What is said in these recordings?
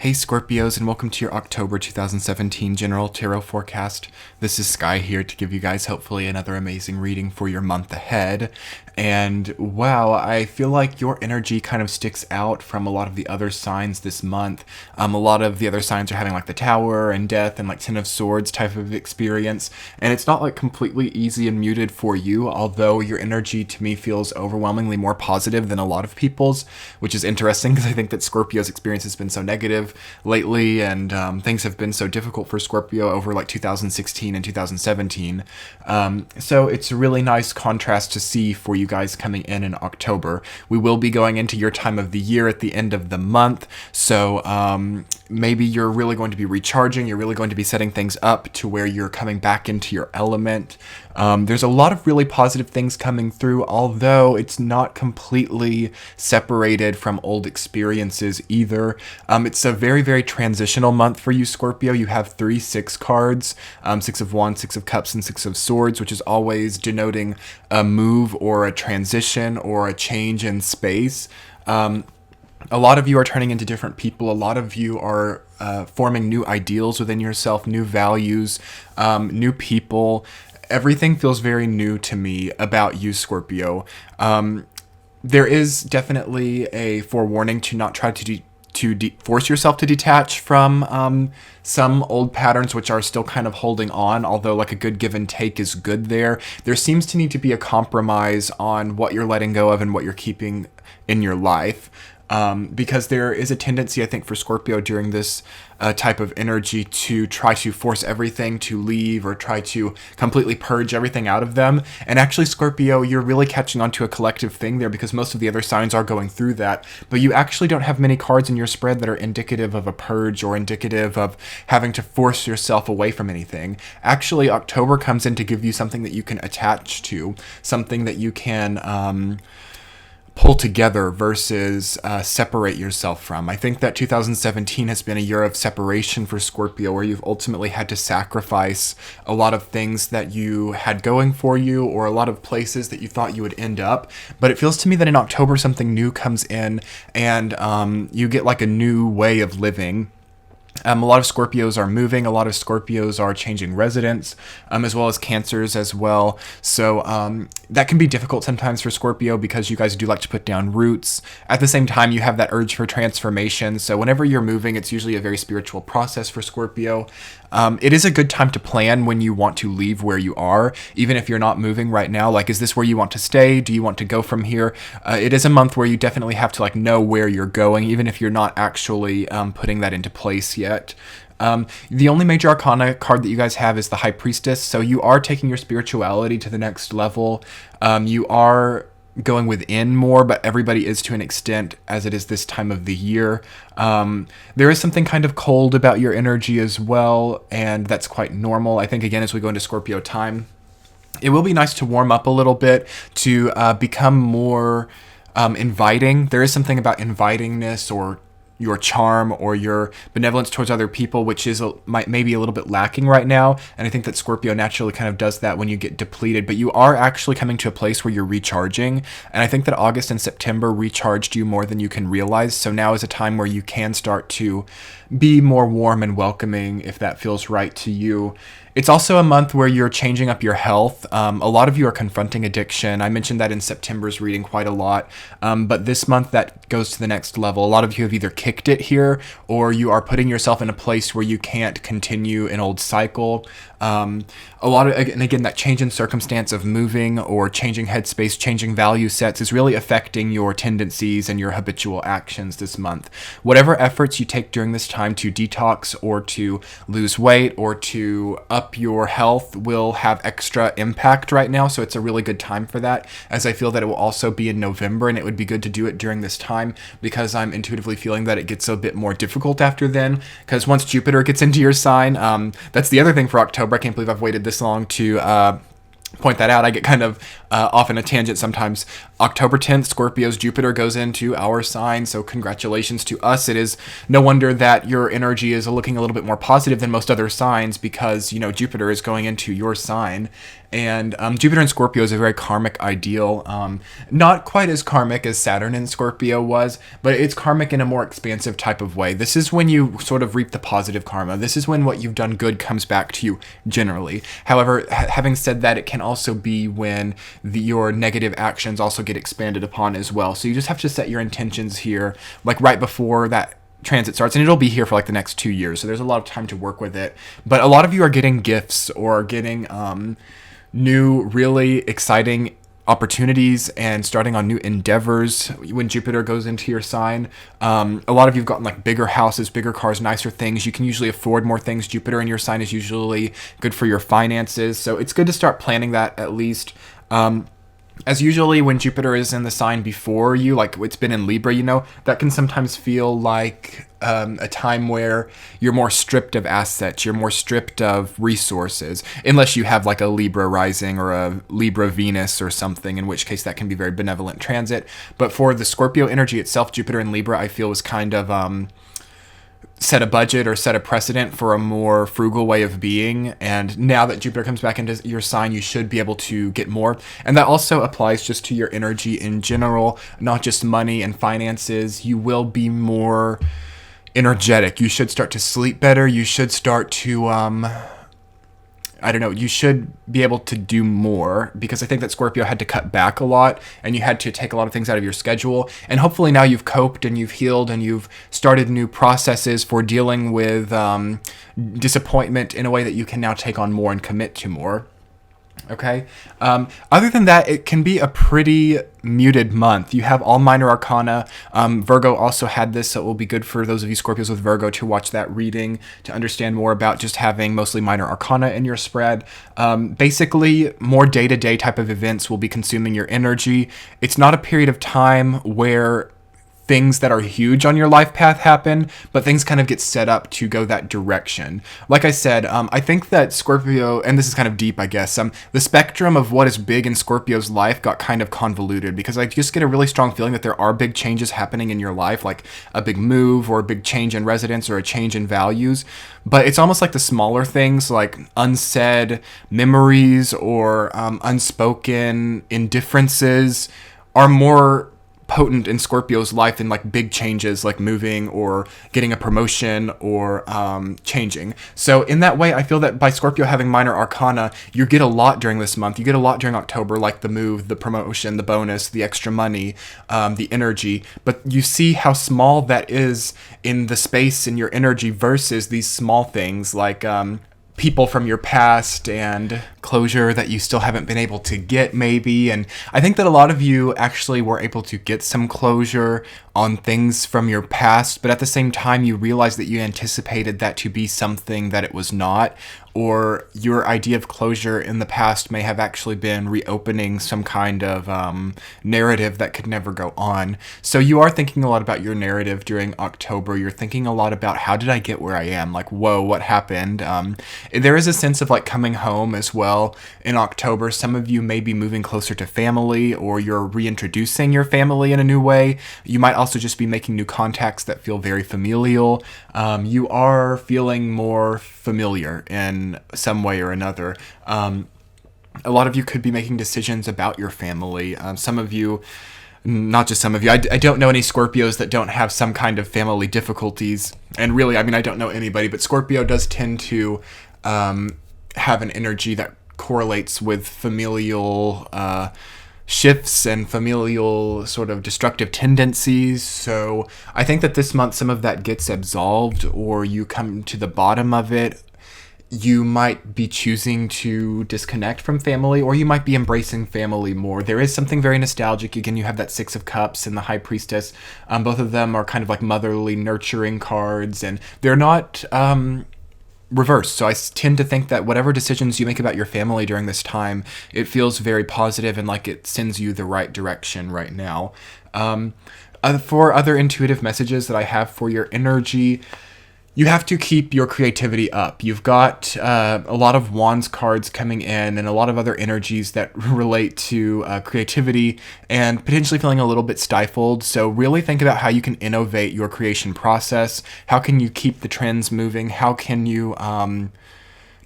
Hey Scorpios, and welcome to your October 2017 General Tarot Forecast. This is Sky here to give you guys hopefully another amazing reading for your month ahead. And wow, I feel like your energy kind of sticks out from a lot of the other signs this month. A lot of the other signs are having like the Tower and Death and like Ten of Swords type of experience. And it's not like completely easy and muted for you, although your energy to me feels overwhelmingly more positive than a lot of people's, which is interesting because I think that Scorpio's experience has been so negative lately, and things have been so difficult for Scorpio over like 2016 and 2017. So it's a really nice contrast to see for you guys coming in October. We will be going into your time of the year at the end of the month, so maybe you're really going to be recharging, you're really going to be setting things up to where you're coming back into your element. There's a lot of really positive things coming through, although it's not completely separated from old experiences either. It's a very, very transitional month for you, Scorpio. You have 3 6 cards, 6 of Wands, 6 of Cups, and 6 of Swords, which is always denoting a move or a transition or a change in space. A lot of you are turning into different people. A lot of you are forming new ideals within yourself, new values, new people. Everything feels very new to me about you, Scorpio. There is definitely a forewarning to not try to force yourself to detach from some old patterns which are still kind of holding on, although like a good give and take is good there. There seems to need to be a compromise on what you're letting go of and what you're keeping in your life. Because there is a tendency, I think, for Scorpio during this type of energy to try to force everything to leave or try to completely purge everything out of them. And actually, Scorpio, you're really catching on to a collective thing there because most of the other signs are going through that. But you actually don't have many cards in your spread that are indicative of a purge or indicative of having to force yourself away from anything. Actually, October comes in to give you something that you can attach to, something that you can pull together versus separate yourself from. I think that 2017 has been a year of separation for Scorpio, where you've ultimately had to sacrifice a lot of things that you had going for you or a lot of places that you thought you would end up. But it feels to me that in October something new comes in and you get like a new way of living. A lot of Scorpios are moving. A lot of Scorpios are changing residence, as well as Cancers as well. So that can be difficult sometimes for Scorpio because you guys do like to put down roots. At the same time, you have that urge for transformation. So whenever you're moving, it's usually a very spiritual process for Scorpio. It is a good time to plan when you want to leave where you are, even if you're not moving right now. Like, is this where you want to stay? Do you want to go from here? It is a month where you definitely have to like know where you're going, even if you're not actually putting that into place yet. The only major arcana card that you guys have is the High Priestess. So you are taking your spirituality to the next level. You are going within more, but everybody is to an extent as it is this time of the year. There is something kind of cold about your energy as well, and that's quite normal. I think, again, as we go into Scorpio time, it will be nice to warm up a little bit, to become more inviting. There is something about invitingness or your charm or your benevolence towards other people, which is maybe a little bit lacking right now. And I think that Scorpio naturally kind of does that when you get depleted, but you are actually coming to a place where you're recharging. And I think that August and September recharged you more than you can realize. So now is a time where you can start to be more warm and welcoming if that feels right to you. It's also a month where you're changing up your health. A lot of you are confronting addiction. I mentioned that in September's reading quite a lot. But this month that goes to the next level. A lot of you have either kicked it here or you are putting yourself in a place where you can't continue an old cycle. A lot of, and again, that change in circumstance of moving or changing headspace, changing value sets is really affecting your tendencies and your habitual actions this month. Whatever efforts you take during this time to detox or to lose weight or to up your health will have extra impact right now. So it's a really good time for that, as I feel that it will also be in November, and it would be good to do it during this time because I'm intuitively feeling that it gets a bit more difficult after then, because once Jupiter gets into your sign, that's the other thing for October. I can't believe I've waited this long to point that out. I get kind of off in a tangent sometimes. October 10th, Scorpio's Jupiter goes into our sign, so congratulations to us. It is no wonder that your energy is looking a little bit more positive than most other signs because, Jupiter is going into your sign. And Jupiter in Scorpio is a very karmic ideal. Not quite as karmic as Saturn in Scorpio was, but it's karmic in a more expansive type of way. This is when you sort of reap the positive karma. This is when what you've done good comes back to you generally. However, having said that, it can also be when your negative actions also get expanded upon as well. So you just have to set your intentions here, like right before that transit starts, and it'll be here for like the next 2 years. So there's a lot of time to work with it. But a lot of you are getting gifts or getting new, really exciting opportunities and starting on new endeavors when Jupiter goes into your sign. A lot of you've gotten like bigger houses, bigger cars, nicer things. You can usually afford more things. Jupiter in your sign is usually good for your finances. So it's good to start planning that at least. As usually when Jupiter is in the sign before you, like it's been in Libra, that can sometimes feel like a time where you're more stripped of assets, you're more stripped of resources, unless you have like a Libra rising or a Libra Venus or something, in which case that can be very benevolent transit. But for the Scorpio energy itself, Jupiter in Libra, I feel was kind of set a budget or set a precedent for a more frugal way of being. And now that Jupiter comes back into your sign, you should be able to get more. And that also applies just to your energy in general, not just money and finances. You will be more energetic. You should start to sleep better. You should start to, you should be able to do more, because I think that Scorpio had to cut back a lot and you had to take a lot of things out of your schedule. And hopefully now you've coped and you've healed and you've started new processes for dealing with disappointment in a way that you can now take on more and commit to more. Okay. Other than that, it can be a pretty muted month. You have all minor arcana. Virgo also had this, so it will be good for those of you Scorpios with Virgo to watch that reading to understand more about just having mostly minor arcana in your spread. Basically, more day-to-day type of events will be consuming your energy. It's not a period of time where things that are huge on your life path happen, but things kind of get set up to go that direction. Like I said, I think that Scorpio, and this is kind of deep, I guess, the spectrum of what is big in Scorpio's life got kind of convoluted, because I just get a really strong feeling that there are big changes happening in your life, like a big move or a big change in residence or a change in values. But it's almost like the smaller things, like unsaid memories or unspoken indifferences, are more potent in Scorpio's life than like big changes like moving or getting a promotion or changing. So in that way, I feel that by Scorpio having minor arcana, you get a lot during this month. You get a lot during October, like the move, the promotion, the bonus, the extra money, the energy. But you see how small that is in the space in your energy versus these small things like people from your past and closure that you still haven't been able to get, maybe. And I think that a lot of you actually were able to get some closure on things from your past, but at the same time you realize that you anticipated that to be something that it was not, or your idea of closure in the past may have actually been reopening some kind of narrative that could never go on. So you are thinking a lot about your narrative during October. You're thinking a lot about, how did I get where I am? Like, whoa, what happened? There is a sense of like coming home as well in October. Some of you may be moving closer to family, or you're reintroducing your family in a new way. You might also just be making new contacts that feel very familial. You are feeling more familiar in some way or another. A lot of you could be making decisions about your family. Some of you, not just some of you, I don't know any Scorpios that don't have some kind of family difficulties. And really, I don't know anybody, but Scorpio does tend to have an energy that correlates with familial shifts and familial sort of destructive tendencies. So I think that this month some of that gets absolved, or you come to the bottom of it. You might be choosing to disconnect from family, or you might be embracing family more. There is something very nostalgic. Again, you have that Six of Cups and the High Priestess. Both of them are kind of like motherly, nurturing cards, and they're not reversed. So I tend to think that whatever decisions you make about your family during this time, it feels very positive and like it sends you the right direction right now. For other intuitive messages that I have for your energy, You have to keep your creativity up. You've got a lot of wands cards coming in and a lot of other energies that relate to creativity and potentially feeling a little bit stifled. So really think about how you can innovate your creation process. How can you keep the trends moving? How can you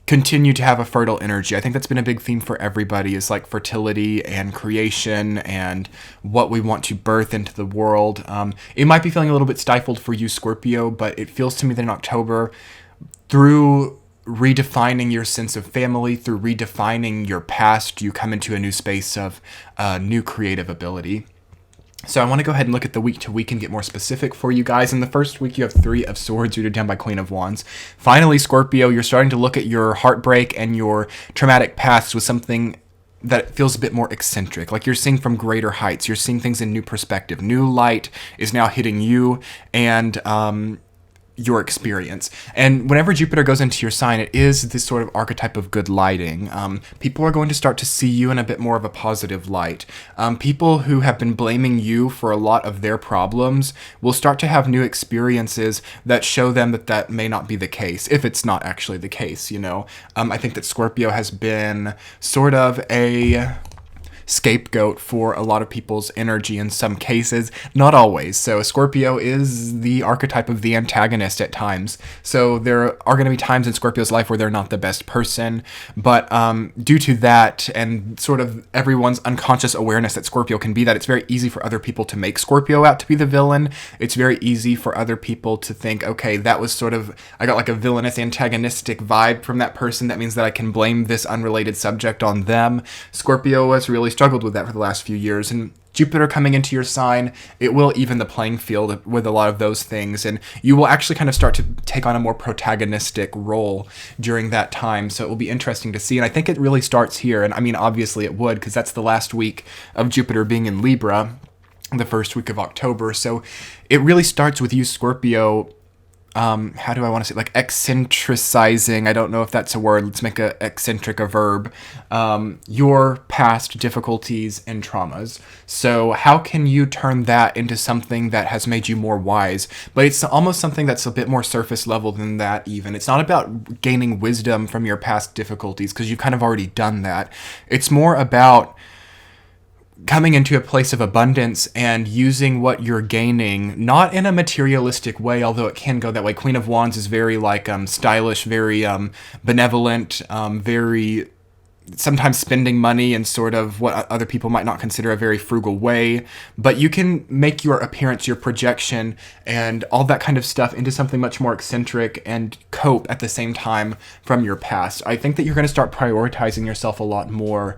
continue to have a fertile energy? I think that's been a big theme for everybody, is like fertility and creation and what we want to birth into the world. It might be feeling a little bit stifled for you, Scorpio, but it feels to me that in October, through redefining your sense of family, through redefining your past, you come into a new space of new creative ability. So I want to go ahead and look at the week to week and get more specific for you guys. In the first week, you have Three of Swords rooted down by Queen of Wands. Finally, Scorpio, you're starting to look at your heartbreak and your traumatic past with something that feels a bit more eccentric. Like you're seeing from greater heights. You're seeing things in new perspective. New light is now hitting you and your experience. And whenever Jupiter goes into your sign, it is this sort of archetype of good lighting. People are going to start to see you in a bit more of a positive light. People who have been blaming you for a lot of their problems will start to have new experiences that show them that that may not be the case, if it's not actually the case, you know. I think that Scorpio has been sort of a scapegoat for a lot of people's energy in some cases, not always. So Scorpio is the archetype of the antagonist at times. So there are going to be times in Scorpio's life where they're not the best person, but due to that and sort of everyone's unconscious awareness that Scorpio can be that, it's very easy for other people to make Scorpio out to be the villain. It's very easy for other people to think, okay, that was sort of, I got like a villainous antagonistic vibe from that person. That means that I can blame this unrelated subject on them. Scorpio has really struggled with that for the last few years, and Jupiter coming into your sign, it will even the playing field with a lot of those things, and you will actually kind of start to take on a more protagonistic role during that time. So it will be interesting to see, and I think it really starts here. And I mean, obviously it would, because that's the last week of Jupiter being in Libra, the first week of October. So it really starts with you, Scorpio. How do I want to say, like eccentricizing? I don't know if that's a word. Let's make eccentric a verb. Your past difficulties and traumas. So how can you turn that into something that has made you more wise? But it's almost something that's a bit more surface level than that even. It's not about gaining wisdom from your past difficulties, because you've kind of already done that. It's more about coming into a place of abundance and using what you're gaining, not in a materialistic way, although it can go that way. Queen of Wands is very like stylish, very benevolent, very sometimes spending money in sort of what other people might not consider a very frugal way. But you can make your appearance, your projection, and all that kind of stuff into something much more eccentric and cope at the same time from your past. I think that you're going to start prioritizing yourself a lot more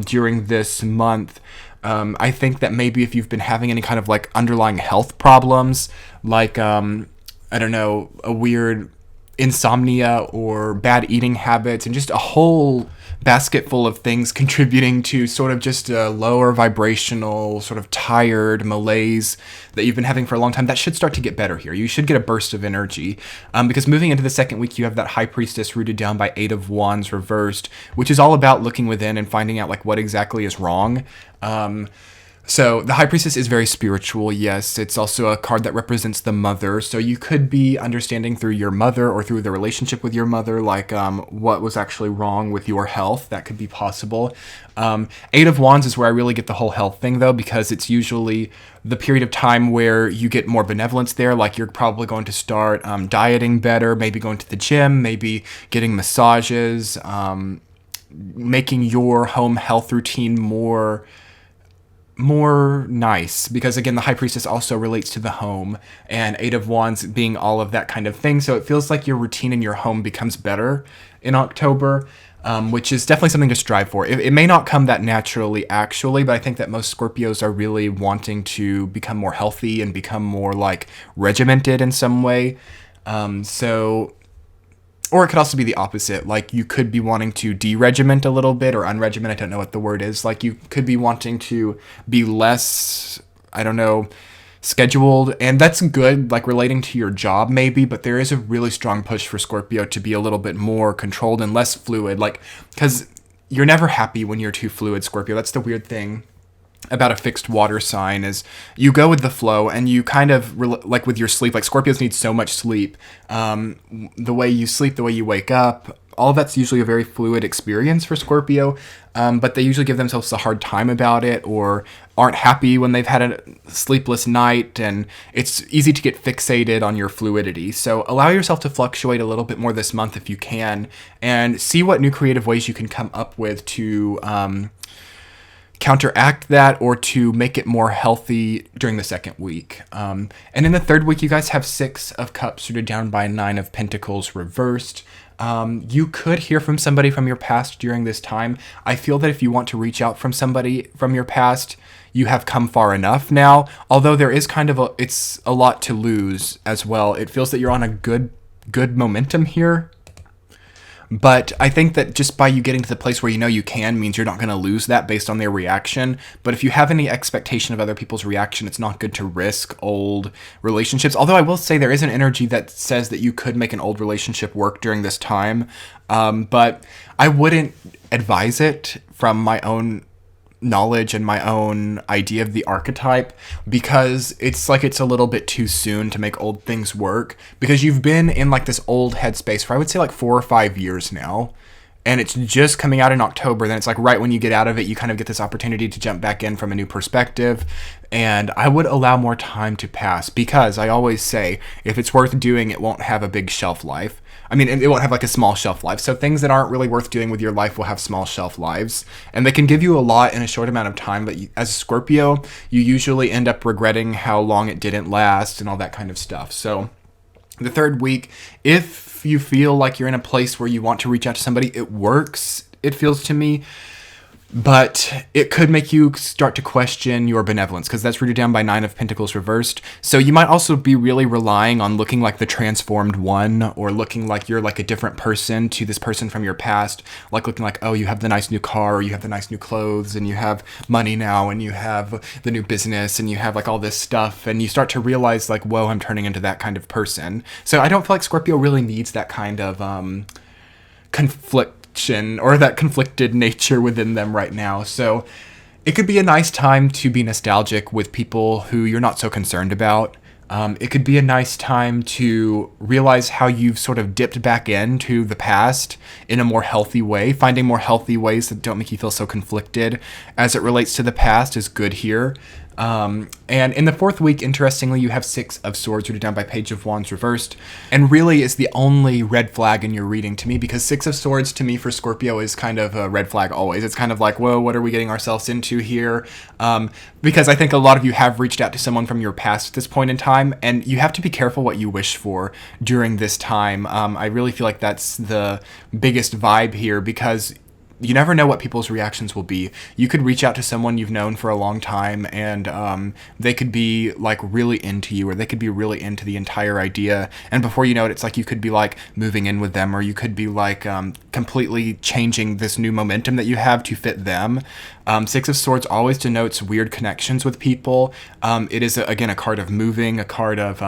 during this month. I think that maybe if you've been having any kind of like underlying health problems, like, I don't know, a weird insomnia or bad eating habits and just a whole basket full of things contributing to sort of just a lower vibrational, sort of tired malaise that you've been having for a long time, that should start to get better here. You should get a burst of energy, because moving into the second week, you have that High Priestess rooted down by Eight of Wands reversed, which is all about looking within and finding out like what exactly is wrong. So the High Priestess is very spiritual, yes. It's also a card that represents the mother. So you could be understanding through your mother or through the relationship with your mother, like what was actually wrong with your health. That could be possible. Eight of Wands is where I really get the whole health thing, though, because it's usually the period of time where you get more benevolence there. Like you're probably going to start dieting better, maybe going to the gym, maybe getting massages, making your home health routine more nice, because again, the High Priestess also relates to the home, and Eight of Wands being all of that kind of thing. So it feels like your routine in your home becomes better in October, which is definitely something to strive for. It may not come that naturally, actually, but I think that most Scorpios are really wanting to become more healthy and become more like regimented in some way. Or it could also be the opposite. Like you could be wanting to deregiment a little bit, or unregiment. I don't know what the word is. Like you could be wanting to be less, I don't know, scheduled. And that's good, like relating to your job maybe, but there is a really strong push for Scorpio to be a little bit more controlled and less fluid. Like, because you're never happy when you're too fluid, Scorpio. That's the weird thing. about a fixed water sign is you go with the flow, and you kind of like with your sleep, like Scorpios need so much sleep. The way you sleep, the way you wake up, all of that's usually a very fluid experience for Scorpio, but they usually give themselves a hard time about it, or aren't happy when they've had a sleepless night, and it's easy to get fixated on your fluidity. So allow yourself to fluctuate a little bit more this month if you can, and see what new creative ways you can come up with to counteract that, or to make it more healthy during the second week. And in the third week, you guys have 6 of Cups rooted down by 9 of Pentacles reversed. You could hear from somebody from your past during this time. I feel that if you want to reach out from somebody from your past, you have come far enough now, although there is kind of it's a lot to lose as well. It feels that you're on a good momentum here. But I think that just by you getting to the place where you know you can means you're not going to lose that based on their reaction. But if you have any expectation of other people's reaction, it's not good to risk old relationships. Although I will say there is an energy that says that you could make an old relationship work during this time. But I wouldn't advise it from my own knowledge and my own idea of the archetype, because it's like it's a little bit too soon to make old things work, because you've been in like this old headspace for I would say like 4 or 5 years now, and it's just coming out in October. Then it's like right when you get out of it, you kind of get this opportunity to jump back in from a new perspective. And I would allow more time to pass, because I always say if it's worth doing, it won't have a big shelf life. I mean, it won't have like a small shelf life. So things that aren't really worth doing with your life will have small shelf lives, and they can give you a lot in a short amount of time. But as a Scorpio, you usually end up regretting how long it didn't last and all that kind of stuff. So the third week, if you feel like you're in a place where you want to reach out to somebody, it works, it feels to me. But it could make you start to question your benevolence, because that's rooted down by 9 of Pentacles reversed. So you might also be really relying on looking like the transformed one, or looking like you're like a different person to this person from your past. Like looking like, oh, you have the nice new car, or you have the nice new clothes, and you have money now, and you have the new business, and you have like all this stuff. And you start to realize like, whoa, I'm turning into that kind of person. So I don't feel like Scorpio really needs that kind of conflict, or that conflicted nature within them right now. So it could be a nice time to be nostalgic with people who you're not so concerned about. It could be a nice time to realize how you've sort of dipped back into the past in a more healthy way. Finding more healthy ways that don't make you feel so conflicted as it relates to the past is good here. And in the fourth week, interestingly, you have 6 of Swords rooted down by Page of Wands reversed, and really is the only red flag in your reading to me, because 6 of Swords to me for Scorpio is kind of a red flag always. It's kind of like, whoa, what are we getting ourselves into here? Because I think a lot of you have reached out to someone from your past at this point in time, and you have to be careful what you wish for during this time. I really feel like that's the biggest vibe here, because you never know what people's reactions will be. You could reach out to someone you've known for a long time, and they could be like really into you, or they could be really into the entire idea. And before you know it, it's like you could be like moving in with them, or you could be like completely changing this new momentum that you have to fit them. 6 of Swords always denotes weird connections with people. It is, again, a card of moving, a card of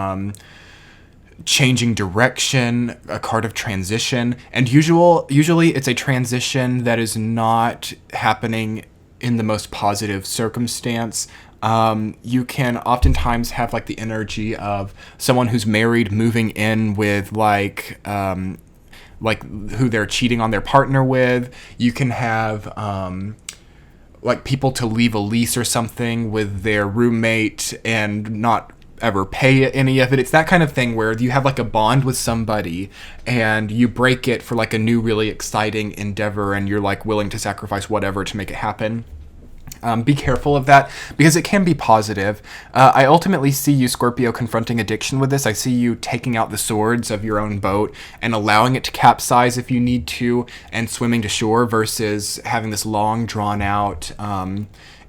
changing direction, a card of transition, and usually it's a transition that is not happening in the most positive circumstance. You can oftentimes have like the energy of someone who's married moving in with like who they're cheating on their partner with. You can have like people to leave a lease or something with their roommate and not ever pay any of it. It's that kind of thing where you have like a bond with somebody and you break it for like a new really exciting endeavor, and you're like willing to sacrifice whatever to make it happen. Be careful of that, because it can be positive. I ultimately see you, Scorpio, confronting addiction with this. I see you taking out the swords of your own boat and allowing it to capsize if you need to, and swimming to shore, versus having this long drawn out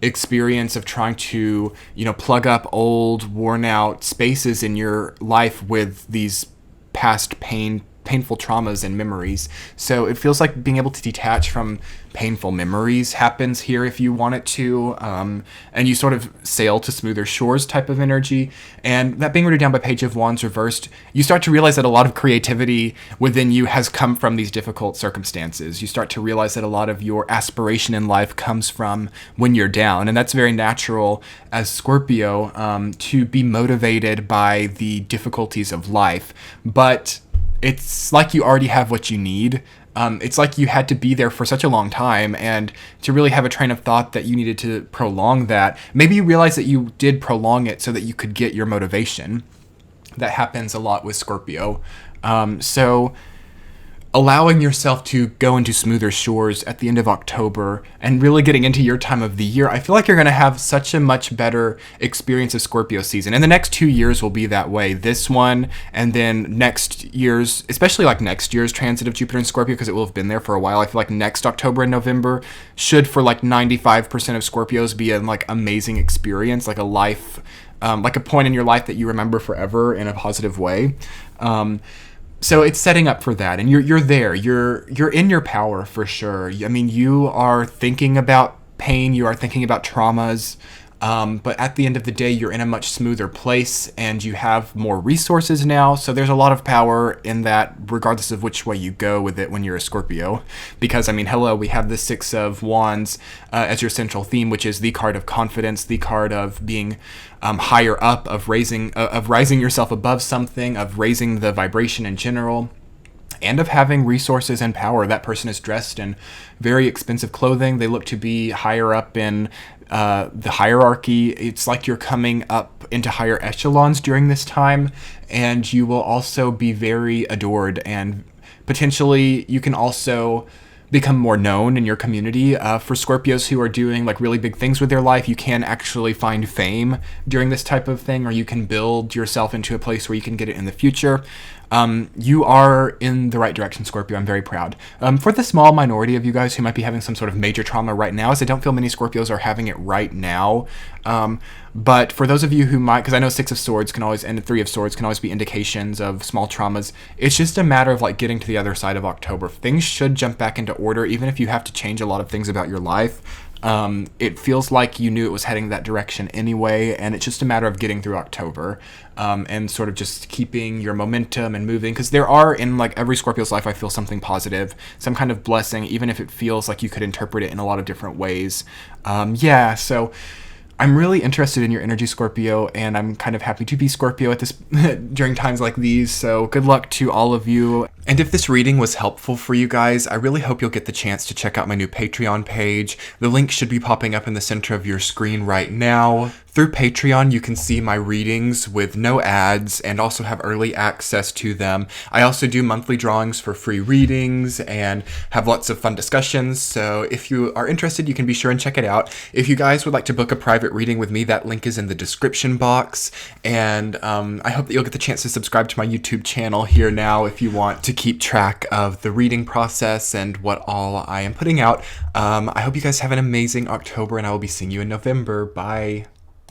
experience of trying to, plug up old, worn out spaces in your life with these past pain painful traumas and memories. So it feels like being able to detach from painful memories happens here if you want it to, and you sort of sail to smoother shores type of energy. And that being written down by Page of Wands reversed, you start to realize that a lot of creativity within you has come from these difficult circumstances. You start to realize that a lot of your aspiration in life comes from when you're down, and that's very natural as Scorpio, to be motivated by the difficulties of life. But it's like you already have what you need. It's like you had to be there for such a long time, and to really have a train of thought that you needed to prolong that. Maybe you realize that you did prolong it so that you could get your motivation. That happens a lot with Scorpio. So allowing yourself to go into smoother shores at the end of October and really getting into your time of the year, I feel like you're going to have such a much better experience of Scorpio season. And the next 2 years will be that way. This one, and then next year's, especially like next year's transit of Jupiter and Scorpio, because it will have been there for a while. I feel like next October and November should, for like 95% of Scorpios, be an like amazing experience, like a life, like a point in your life that you remember forever in a positive way. So it's setting up for that, and you're there. You're in your power for sure. I mean, you are thinking about pain, you are thinking about traumas, but at the end of the day, you're in a much smoother place, and you have more resources now. So there's a lot of power in that, regardless of which way you go with it when you're a Scorpio. Because I mean, hello, we have the Six of Wands as your central theme, which is the card of confidence, the card of being higher up, of rising yourself above something, of raising the vibration in general, and of having resources and power. That person is dressed in very expensive clothing. They look to be higher up in the hierarchy. It's like you're coming up into higher echelons during this time, and you will also be very adored, and potentially you can also become more known in your community. For Scorpios who are doing like really big things with their life, you can actually find fame during this type of thing, or you can build yourself into a place where you can get it in the future. You are in the right direction, Scorpio. I'm very proud. For the small minority of you guys who might be having some sort of major trauma right now, as I don't feel many Scorpios are having it right now. But for those of you who might, because I know Six of Swords can always, and Three of Swords can always be indications of small traumas, it's just a matter of like getting to the other side of October. Things should jump back into order, even if you have to change a lot of things about your life. It feels like you knew it was heading that direction anyway, and it's just a matter of getting through October, and sort of just keeping your momentum and moving, because there are, in like every Scorpio's life, I feel something positive, some kind of blessing, even if it feels like you could interpret it in a lot of different ways. So I'm really interested in your energy, Scorpio, and I'm kind of happy to be Scorpio at this during times like these. So good luck to all of you. And if this reading was helpful for you guys, I really hope you'll get the chance to check out my new Patreon page. The link should be popping up in the center of your screen right now. Through Patreon, you can see my readings with no ads and also have early access to them. I also do monthly drawings for free readings and have lots of fun discussions. So if you are interested, you can be sure and check it out. If you guys would like to book a private reading with me, that link is in the description box. And I hope that you'll get the chance to subscribe to my YouTube channel here now if you want to keep track of the reading process and what all I am putting out. I hope you guys have an amazing October, and I will be seeing you in November. Bye.